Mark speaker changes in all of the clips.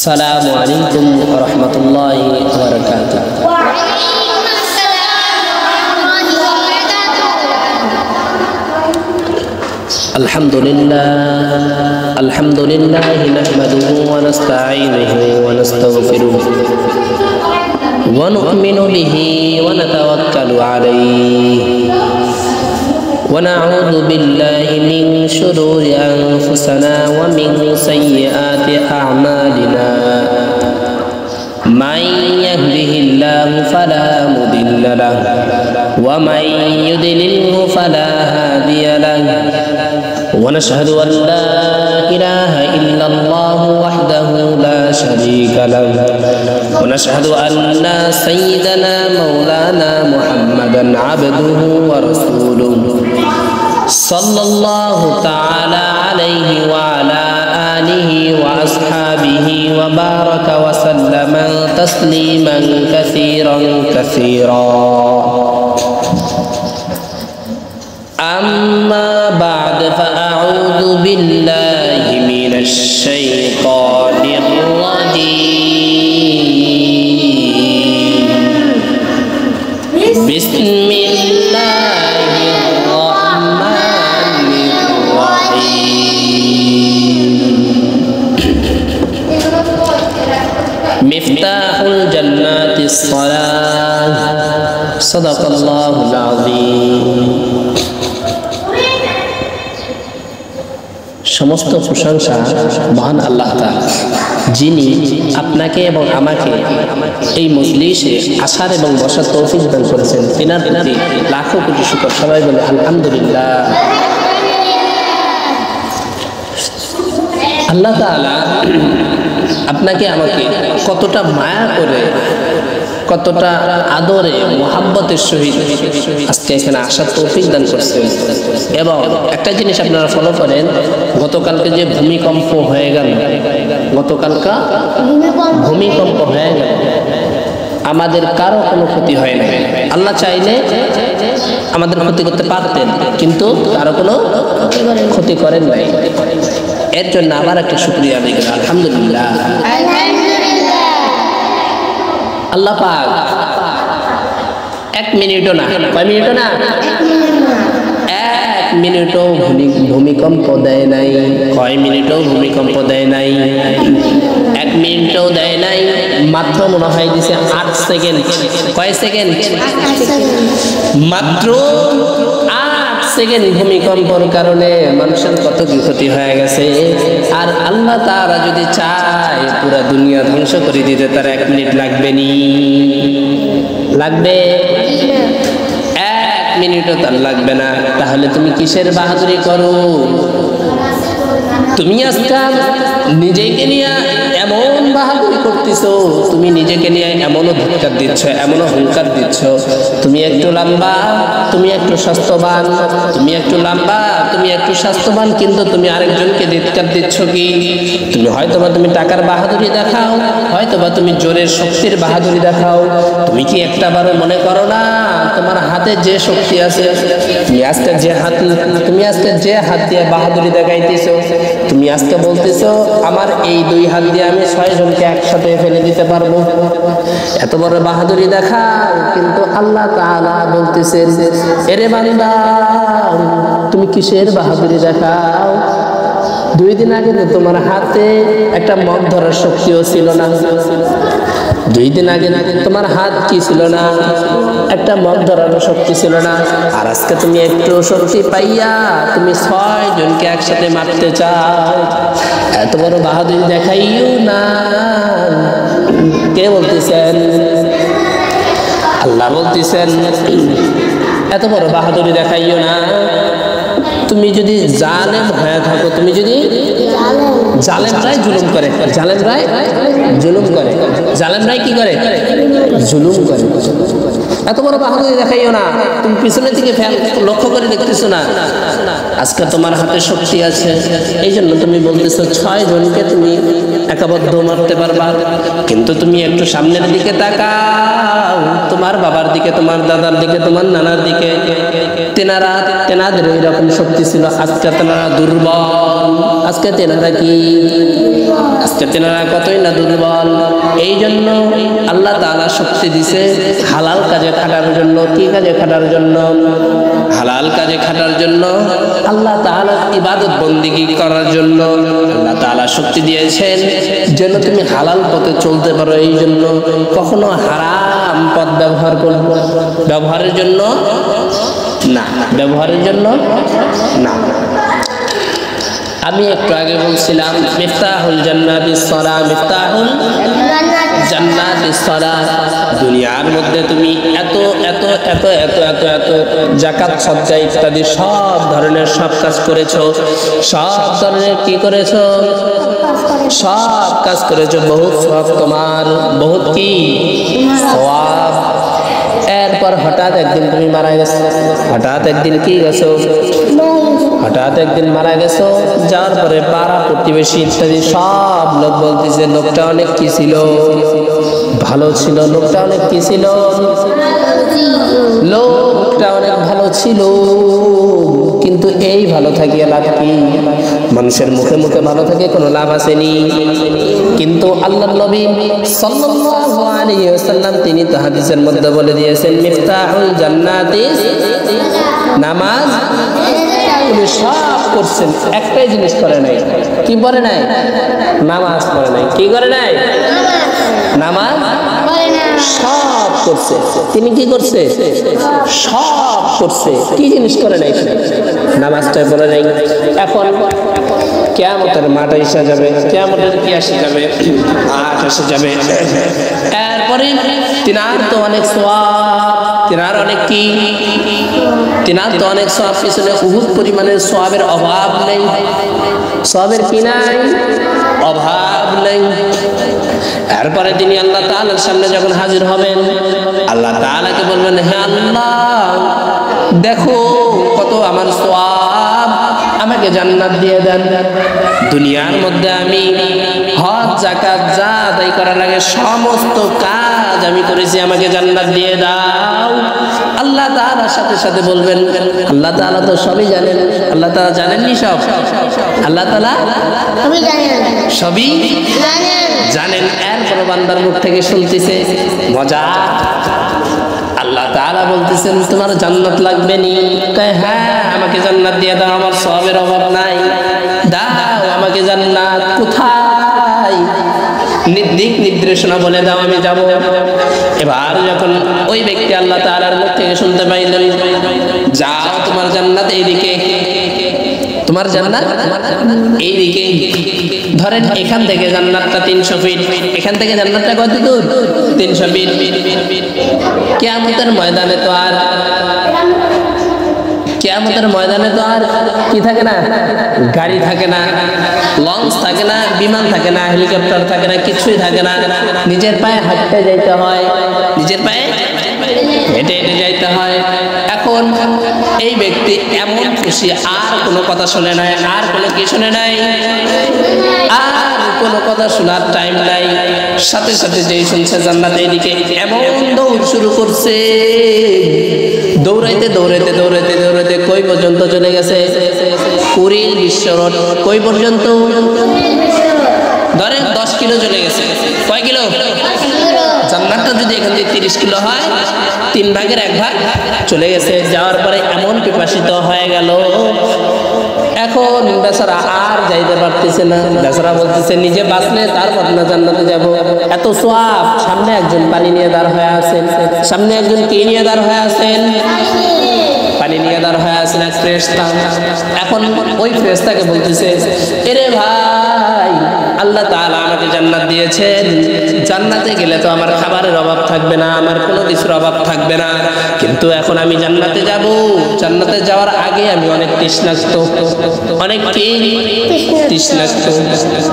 Speaker 1: السلام عليكم ورحمة الله وبركاته.
Speaker 2: وعليكم السلام ورحمة الله وبركاته.
Speaker 1: الحمد لله نحمده ونستعينه ونستغفره ونؤمن به ونتوكل عليه ونعوذ بالله من شرور أنفسنا ومن سيئات أعمالنا من يهده الله فلا مضل له ومن يضلله فلا هادي له ونشهد أن لا إله إلا الله وحده لا شريك له ونشهد أن سيدنا مولانا محمدا عبده ورسوله صلى الله تعالى عليه وعلى آله وأصحابه وبارك وسلم تسليما كثيرا أما بعد فأعوذ بالله من الشيطان الرجيم بسم الله الرحمن الرحيم مفتاح الجنات الصلاة صدق الله العظيم. সমস্ত প্রশংসা মহান আল্লাহ তাআলা, যিনি আপনাকে এবং আমাকে এই মজলিসে আসার এবং বসার তৌফিক দান করেছেন। তিনার প্রতি লাখো কোটি শুকর। সবাই বলে আলহামদুলিল্লাহ। আল্লাহ তাআলা আপনাকে আমাকে কতটা মায়া করে, কতটা আদরে মোহাব্বতের সহিত আজকে এখানে আসার তৌফিক দান করছেন। এবং একটা জিনিস আপনারা ফলো করেন, গতকালকে যে ভূমিকম্প হয়ে গেল, ভূমিকম্প হয়ে গেল, আমাদের কারো কোনো ক্ষতি হয় না। আল্লাহ চাইলে আমাদের ক্ষতি করতে পারতেন, কিন্তু কারো কোনো ক্ষতি করেন নাই। এর জন্য আবার একটা শুকরিয়া আদায় করি, আলহামদুলিল্লাহ। আল্লাহ পাক এক মিনিটও না, কয় মিনিটও না, এক মিনিটও ভূমিকম্প দেয় নাই। কয় মিনিটও ভূমিকম্প দেয় নাই, এক মিনিটও দেয় নাই। মাত্র মনে হয় দিছে 8 সেকেন্ড। কয় সেকেন্ড? মাত্র 8 সেকেন্ড ভূমিকম্পর কারণে মানুষের কত কি ক্ষতি হয়ে গেছে। আর আল্লাহ তাআলা যদি চায় পুরো দুনিয়া ধ্বংস করে দিতে, তার 1 মিনিট লাগবে নি? লাগবে? 1 মিনিটও তার লাগবে না। তাহলে তুমি কিসের বাহাদুরি করো? তুমি আজকাল নিজেকে নিয়ে এমন বাহাদুরি করতেছো, তুমি নিজেকে নিয়ে এমনও ধিক্কার দিচ্ছ, এমনও হুঙ্কার দিচ্ছ, তুমি একটু লম্বা, তুমি একটু স্বাস্থ্যবান, তুমি একটু লম্বা, তুমি একটু স্বাস্থ্যবান, কিন্তু তুমি আরেকজনকে ধিক্কার দিচ্ছ কি? তুমি হয়তোবা তুমি টাকার বাহাদুরি দেখাও, হয়তোবা তুমি জোরের শক্তির বাহাদুরি দেখাও। তুমি কি একটাবারও মনে করো না তোমার হাতে যে শক্তি আছে, তুমি আজকে যে হাত দিয়ে বাহাদুরি দেখাইতেছো, তুমি আজকে বলতেছো আমার এই 2 হাত দিয়ে আমি 6 জনকে একসাথে ফেলে দিতে পারবো। এত বড় বাহাদুরি দেখাও, কিন্তু আল্লাহ তাআলা বলতেছেন, এরে বান্দা তুমি কিসের বাহাদুরি দেখাও? 2 দিন আগে তো তোমার হাতে একটা মগ ধরার শক্তিও ছিল না। 2 দিন আগে তোমার হাত কি ছিল না? একটা মগ ধরার শক্তি ছিল না। আর আজকে তুমি একটু শক্তি পাইয়া তুমি 6 জনকে একসাথে মারতে চাও। এত বড় বাহাদুরি দেখাইও না। কে বলতেছেন? আল্লাহ বলতেছেন, এত বড় বাহাদুরি দেখাইও না। তুমি যদি জালেম হয়ে থাকো, তুমি যদি জালেমরাই জুলুম করে, জালেমরাই জুলুম করে, জালেমরাই কি করে? জুলুম করে। এত বড় বাহাদুরি দেখাইও না। তুমি পিছনের দিকে লক্ষ্য করে দেখতেছো না আজকে তোমার হাতে শক্তি আছে, এই জন্য তুমি বলতেছো 6 জনকে তুমি একাবদ্ধ মারতে পারবা। কিন্তু তুমি একটু সামনের দিকে তাকাও, তোমার বাবার দিকে, তোমার দাদার দিকে, তোমার নানার দিকে, তেনাদের এইরকম শক্তি ছিল। আজকে তেনারা দুর্বল। আজকে তেনারা কি? আজকে তেনারা কতই না দুর্বল। এই জন্য আল্লাহ তাআলা শক্তি দিছে হালাল কাজে খাটার জন্য। কি কাজে খাটার জন্য? হালাল কাজে খাটার জন্য, আল্লাহ তাআলার ইবাদত বন্দেগী করার জন্য আল্লাহ তাআলা শক্তি দিয়েছেন যেন তুমি হালাল পথে চলতে পারো। এই জন্য কখনো হারাম পথ ব্যবহারের জন্য না, ব্যবহারের জন্য না। আমি একটু আগে বলছিলাম মিফতাহুল জান্নাতিস সালাহ, মিফতাহুল জান্নাতিস সালাহ। দুনিয়ার মধ্যে তুমি এত এত এত এত এত এত যাকাত সদকা ইত্যাদি সব ধরনের সব কাজ করেছো, সব ধরনের কি করেছো? সব কাজ করেছো, বহুত সওয়াব তোমার, বহুত কি সওয়াব। এরপর হঠাৎ একদিন তুমি মারা গেছো। হঠাৎ একদিন কি গেছো? হঠাৎ একদিন মারা গেছো। যাওয়ার পরে পাড়া প্রতিবেশী ইত্যাদি সব লোক বলতেছে লোকটা অনেক কি ছিল? ভালো ছিল। লোকটা অনেক কি ছিল? লোকটা অনেক ভালো ছিল। কিন্তু এই ভালো থাকিয়ে লাভ কি? মানুষের মুখে মুখে ভালো থাকে কোনো লাভ আসেনি। কিন্তু আল্লাহর নবী সাল্লাল্লাহু আলাইহি ওয়াসাল্লাম তিনি তো হাদিসের মধ্যে বলে দিয়েছেন মিফতাহুল জান্নাতিস নামাজ। উনি সব করছেন, একটাই জিনিস করে নাই। কি করে নাই? নামাজ পড়ে নাই। কি করে নাই? নামাজ সব করছে। তিনি কি করছে? সব করছে। কি জিনিস করে নাই? নামাজটা পড়ে নাই। এখন কিয়ামতের মাঠ এসে যাবে, কিয়ামতের কি আসে যাবে? মাঠ এসে যাবে। এরপরে তিনার তো অনেক সওয়াব, তিনার অনেক কি? তিনার তো অনেক সওয়াব, পিছনে উহুদ পরিমাণের সওয়াবের অভাব নেই। সওয়াবের কি নাই? অভাব নেই। এরপরে তিনি আল্লাহ তাআলার সামনে যখন হাজির হবেন, আল্লাহ তাআলাকে বলবেন হে আল্লাহ দেখো কত আমার সওয়াব, আমাকে জান্নাত দিয়ে দেন। দুনিয়ার মধ্যে আমি হজ যাকাত যা আদায় করা লাগে সমস্ত কাজ আমি করেছি, আমাকে জান্নাত দিয়ে দাও। আল্লাহ তাআলার সাথে সাথে বলবেন, আল্লাহ তাআলা তো সবই জানেন। আল্লাহ তাআলা জানেননি সব? আল্লাহ তাআলা সবই জানেন। এরপর বান্দার মুখ থেকে শুনতেছে মজা। আল্লাহ তাআলা বলতেছেন তোমার জান্নাত লাগবে নি? কয় হ্যাঁ আমাকে জান্নাত দিয়ে দাও, আমার সওয়াবের অভাব নাই, দাও আমাকে জান্নাত। কোথায়? দিক নির্দেশনা বলে দাও, আমি যাব। এবার যখন ওই ব্যক্তি আল্লাহ তাআলার মুখ থেকে শুনতে পাইলেন যাও তোমার জান্নাত এইদিকে, তোমার জান্নাত এইদিকে। ধরেন এখান থেকে জান্নাতটা 300 ফিট, এখান থেকে জান্নাতটা কত দূর? 300 ফিট। কিয়ামতের ময়দানে তো আর কিয়ামতের ময়দানে তো আর কি থাকে না? গাড়ি থাকে না, লঞ্চ থাকে না, বিমান থাকে না, হেলিকপ্টার থাকে না, কিছুই থাকে না। নিজের পায়ে হাঁটতে যাইতে হয়, নিজের পায়ে হেঁটে হেঁটে যাইতে হয়। এখন এই ব্যক্তি এমন খুশি, আর কোনো কথা শুনে নাই, আর কোনো কি শুনে নাই, আর কোনো কথা শোনার টাইম নাই। সাথে সাথে যেই শুনছে জান্নাত এইদিকে, এমন দৌড় শুরু করছে। দৌড়াইতে দৌড়াইতে দৌড়াইতে দৌড়াইতে কই পর্যন্ত চলে গেছে? কুড়িল বিশ্ব রোড। কই পর্যন্ত? ধরেন 10 কিলো চলে গেছে। কয় কিলো? জান্নাতটা যদি এখান থেকে 30 কিলো হয়, 3 ভাগের 1 ভাগ চলে গেছে। যাওয়ার পরে এমন পিপাসিত হয়ে গেল, এখন বেচারা আর যাইতে পারতেছে না। বেচারা বলতেছে নিজে বাঁচলে তারপর না জান্নাতে যাব। এত সওয়াব, সামনে একজন পানি নিয়ে দাঁড় হয়ে আছেন, সামনে একজন কি নিয়ে দাঁড় হয়ে আছেন? পানি নিয়ে দাঁড় হয়ে আছেন এক ফেরেশতা। এখন ওই ফেরেশতাকে বলতেছে এরে ভাই, আল্লাহ তাআলা আমাকে জান্নাত দিয়েছেন, জান্নাতে গেলে তো আমার খাবারের অভাব থাকবে না, আমার কোনো কিছুর অভাব থাকবে না। কিন্তু এখন আমি জান্নাতে যাব, জান্নাতে যাওয়ার আগে আমি অনেক তৃষ্ণার্ত, অনেক কি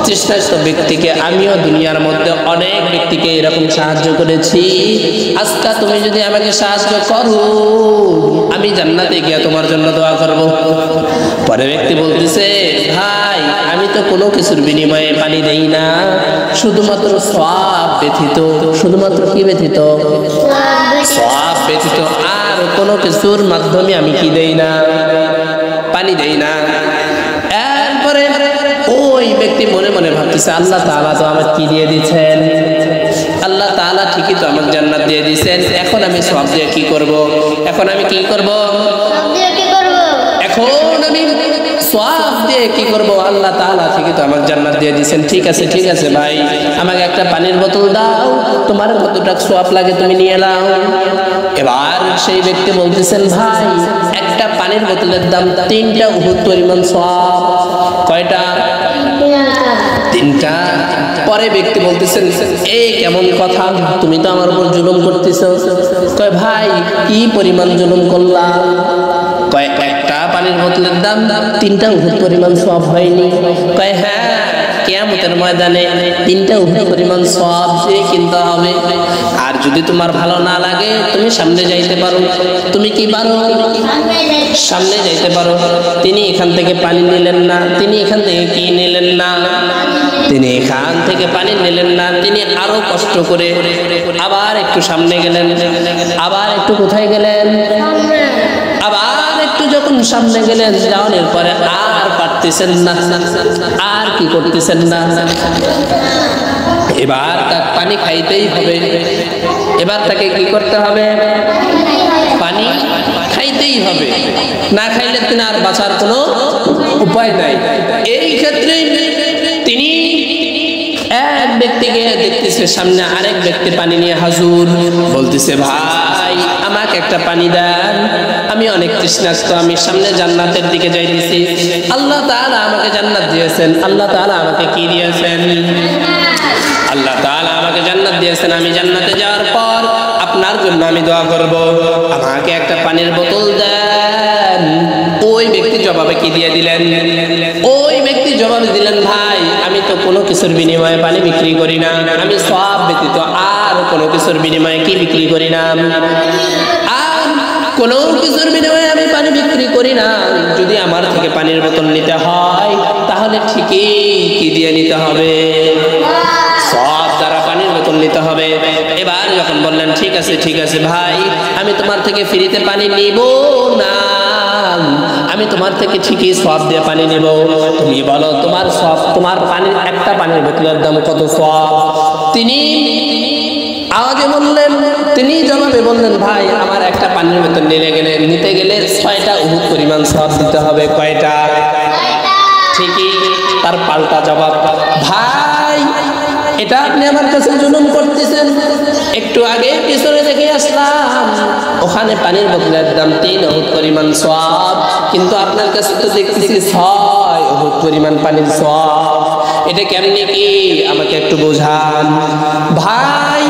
Speaker 1: তৃষ্ণার্ত ব্যক্তিকে, আমিও দুনিয়ার মধ্যে অনেক ব্যক্তিকে এরকম সাহায্য করেছি। আজকে তুমি যদি আমাকে সাহায্য করো, আমি জান্নাতে গিয়ে তোমার জন্য দোয়া করব। পরে ব্যক্তি বলতেছে ভাই আমি তো তো কোনো কিছুর বিনিময়ে পানি দেই না, শুধুমাত্র সওয়াব ব্যতীত। শুধুমাত্র কি ব্যতীত? সওয়াব ব্যতীত আর কোনো কিছুর মাধ্যমে আমি কি দেই না? পানি দেই না। এরপরে ওই ব্যক্তি মনে মনে ভাবতেছে, আল্লাহ তাআলা তো আমাকে কি দিয়ে দিচ্ছেন? আল্লাহ তাআলা ঠিকই তো আমাকে জান্নাত দিয়ে দিয়েছেন। এখন আমি সওয়াব দিয়ে কি করব? এখন আমি কি করব? এখন আমি সওয়াব দিয়ে কি করব? আল্লাহ তাআলা ঠিকই তো আমাকে জান্নাত দিয়ে দিয়েছেন। ঠিক আছে ভাই, আমাকে একটা পানির বোতল দাও, তোমার কতটা সওয়াব লাগে তুমি নিয়ে নাও। এবার সেই ব্যক্তি বলতেছেন, ভাই একটা পানির বোতলের দাম 3টা উহুদ পরিমাণ সওয়াব। কয়টা? 3টা। পরে ব্যক্তি বলতেছেন, এই কেমন কথা, তুমি তো আমার উপর জুলুম করতেছো। কয় ভাই কি পরিমাণ জুলুম করলাম? কয় একটা পানির বোতলের দাম 3টা উহুদ পরিমাণ সওয়াব হয়নি? কয় হ্যাঁ, কিয়ামতের ময়দানে 3টা উহুদ পরিমাণ সওয়াব দিয়ে কিনতে হবে। আর যদি তোমার ভালো না লাগে তুমি সামনে যাইতে পারো। তুমি কি পারো? সামনে যাইতে পারো। তিনি এখান থেকে পানি নিলেন না। তিনি এখান থেকে কি নিলেন না? তিনি এখান থেকে পানি নিলেন না। তিনি আরো কষ্ট করে আবার একটু সামনে গেলেন, আবার একটু কোথায় গেলেন? আবার একটু যখন সামনে গেলেন, যাওয়ার পরে আর পারতেছেন না, আর কি করতেছেন না, এবার তার পানি খাইতেই হবে। এবার তাকে কি করতে হবে? পানি খাইতেই হবে। না খাইলে তিনি আর বাঁচার কোনো উপায় নাই। এই ক্ষেত্রে তিনি এক ব্যক্তিকে দেখতেছে, সামনে আরেক ব্যক্তি পানি নিয়ে হাজুর, বলতেছে ভাই আমাকে একটা পানি দেন, আমি অনেক তৃষ্ণার্ত, আমি সামনে জান্নাতের দিকে যাইতেছি। আল্লাহ তাআলা আমাকে জান্নাত দিয়েছেন। আল্লাহ তাআলা আমাকে কি দিয়েছেন? আল্লাহ তাআলা আমাকে জান্নাত দিয়েছেন। আমি জান্নাতে যাওয়ার পর আপনার জন্য আমি দোয়া করব, আমাকে একটা পানির বোতল দেন। ওই ব্যক্তি জবাবে কি দিয়ে দিলেন? ওই ব্যক্তি জবাবে দিলেন, ভাই আমি তো কোনো কিছুর বিনিময়ে পানি বিক্রি করি না, আমি সওয়াব ব্যতীত আর কোনো কিছুর বিনিময়ে কি বিক্রি করি না, আর কোনো কিছুর বিনিময়ে আমি পানি বিক্রি করি না। যদি আমার থেকে পানির বোতল নিতে হয় তাহলে ঠিকই কি দিয়ে নিতে হবে? সওয়াব দ্বারা পানির বোতল নিতে হবে। এবার যখন বললেন ঠিক আছে ভাই, আমি তোমার থেকে ফ্রিতে পানি নিব না, আমি তোমার থেকে ঠিকই সওয়াব দিয়ে পানি নেব। তুমি বলো তোমার সওয়াব, তোমার পানির একটা পানির বোতলের দাম কত সওয়াব? তিনি আওয়াজে বললেন, তিনি জবাবে বললেন, ভাই আমার একটা পানির বোতল নিতে গেলে 6টা উহুদ পরিমাণ সওয়াব দিতে হবে। কয়টা? ঠিকই তার পাল্টা জবাব, ভাই এটা আপনি আমার কাছে জুলুম করতেছেন। একটু আগে পিছনে দেখে আসলাম, ওখানে পানির বোতলের দাম 3 উহুদ পরিমাণ সওয়াব, কিন্তু আপনার কাছে তো দেখতেছি 6 উহুদ পরিমাণ পানির সওয়াব। এটা কেমনি কি আমাকে একটু বোঝান ভাই।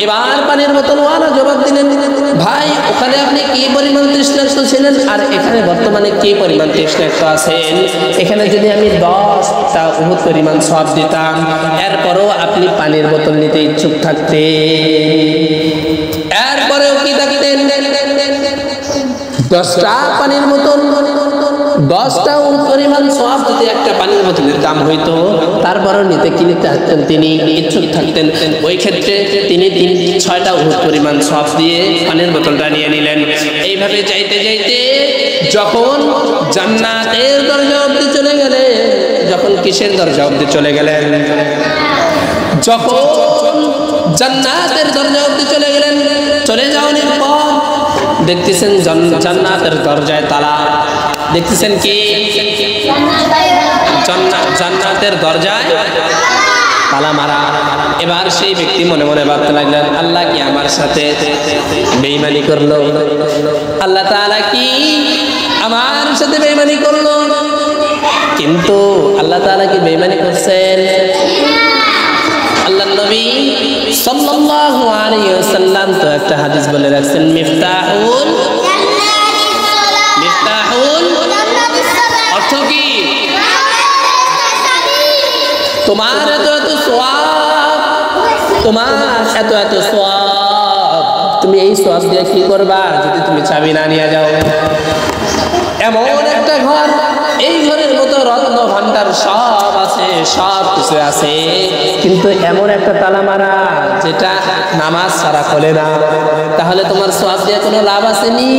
Speaker 1: এবার পানির বোতলওয়ালা জবাব দিলেন, ভাই ওখানে আপনি কি পরিমাণ তৃষ্ণার্ত ছিলেন আর এখানে বর্তমানে কি পরিমাণ তৃষ্ণার্ত আছেন? এখানে যদি আমি 10টা উহুদ পরিমাণ সওয়াব দিতাম, এরপরও আপনি পানির বোতল নিতে ইচ্ছুক থাকতেন। এরপরেও কি থাকতেন? 10টা পানির বোতল, 10টা উহুদ পরিমাণ সওয়াব যদি একটা পানির বোতলের দাম হইতো, তারপরও নিতে কি নিতে থাকতেন, তিনি ইচ্ছুক থাকতেন। ওই ক্ষেত্রে তিনি 6টা উহুদ পরিমাণ সওয়াব দিয়ে পানির বোতলটা নিয়ে নিলেন। এইভাবে যাইতে যাইতে যখন জান্নাতের দরজা অবধি চলে গেলেন, যখন কিসের দরজা অবধি চলে গেলেন? যখন জান্নাতের দরজা অবধি চলে গেলেন, চলে যাওয়ার পর দেখতেছেন জান্নাতের দরজায় তালা। দেখতেছেন কি? জান্নাতের দরজায় তালা মারা। এবার সেই ব্যক্তি মনে মনে ভাবতে লাগলেন, আল্লাহ কি আমার সাথে বেঈমানি করলো? আল্লাহ তাআলা কি আমার সাথে বেঈমানি করলো? কিন্তু আল্লাহ তাআলা কি বেঈমানি করছেন? আল্লাহর নবী সাল্লাল্লাহু আলাইহি ওয়াসাল্লাম তো একটা হাদিস বলে রাখছেন, মিফতাহুল অর্থ কি? তোমার এত এত সওয়াব, তোমার এত এত সওয়াব, তুমি এই সওয়াব দিয়ে কি করবা যদি তুমি চাবি না নিয়ে যাও? এমন একটা ঘর, এই ঘরের মতো রত্ন ভান্ডার সব কিন্তু এমন একটা তালা মারা যেটা নামাজ ছাড়া খোলে না, তাহলে তোমার সওয়াব দিয়ে কোনো লাভ আসেনি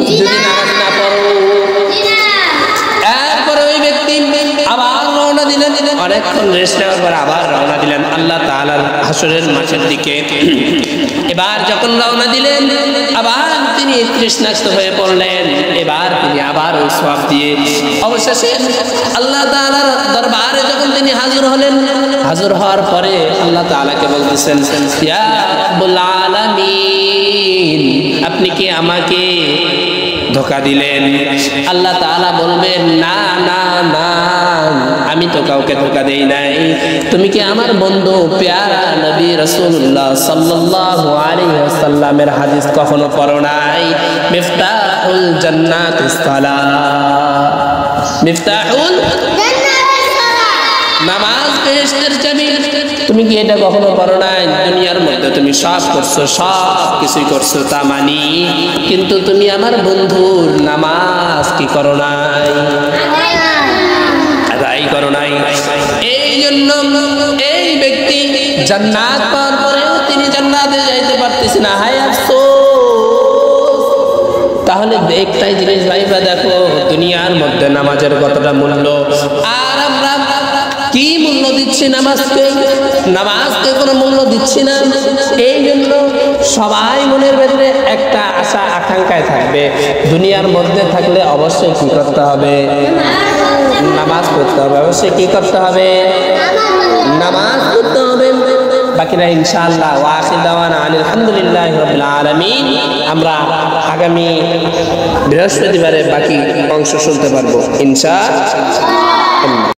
Speaker 1: যদি নামাজ না পড়ো। এরপরে ওই ব্যক্তি আবার রওনা দিলেন, অনেকক্ষণ রেস্ট নেওয়ার পর আবার রওনা দিলেন আল্লাহ তাআলার হাসরের মাঠের দিকে। এবার যখন রওনা দিলেন আবার তিনি তৃষ্ণার্ত হয়ে পড়লেন, এবার তিনি আবার ওই সওয়াব দিয়ে অবশেষে আল্লাহ তাআলার দরবারে যখন তিনি হাজির হলেন, হাজির হওয়ার পরে আল্লাহ তাআলাকে বলতেছেন, ইয়া রাব্বুল আলামিন, আপনি কি আমাকে ধোঁকা দিলেন? আল্লাহ তাআলা বলবেন, না না না, আমি তো কাউকে ধোঁকা দেই নাই। তুমি কি আমার বন্ধু পেয়ারা নবী রাসূলুল্লাহ সাল্লাল্লাহু আলাইহি ওয়াসাল্লামের হাদিস কখনো পড়ো নাই? মিফতাহুল জান্নাতিস সালাত, মিফতাহুল নামাজ বেহেশতের চাবি। তুমি কি এটা কখনো পড়ো নাই? দুনিয়ার মধ্যে তুমি সব করছো, সব কিছুই করছো তা মানি, কিন্তু তুমি আমার বন্ধুর নামাজ কি করো নাই? আদায় করো নাই। এই জন্য এই ব্যক্তি জান্নাত পাওয়ার পরেও তিনি জান্নাতে যাইতে পারতেছে না, হায় আফসোস। তাহলে একটাই জিনিস ভাইবা দেখো, দুনিয়ার মধ্যে নামাজের কতটা মূল্য, আর আমরা কি মূল্য দিচ্ছি নামাজকে? নামাজকে কোনো মূল্য দিচ্ছি না। এই জন্য সবাই মনের ভেতরে একটা আশা আকাঙ্ক্ষায় থাকবে, দুনিয়ার মধ্যে থাকলে অবশ্যই কি করতে হবে? নামাজ পড়তে হবে। অবশ্যই কি করতে হবে? নামাজ পড়তে হবে। বাকিরা ইনশাআল্লাহ ওয়া আখির দাওয়ানা আলহামদুলিল্লাহি রাব্বিল আলামিন। আমরা আগামী বৃহস্পতিবারে বাকি অংশ শুনতে পারবো ইনশাআল্লাহ।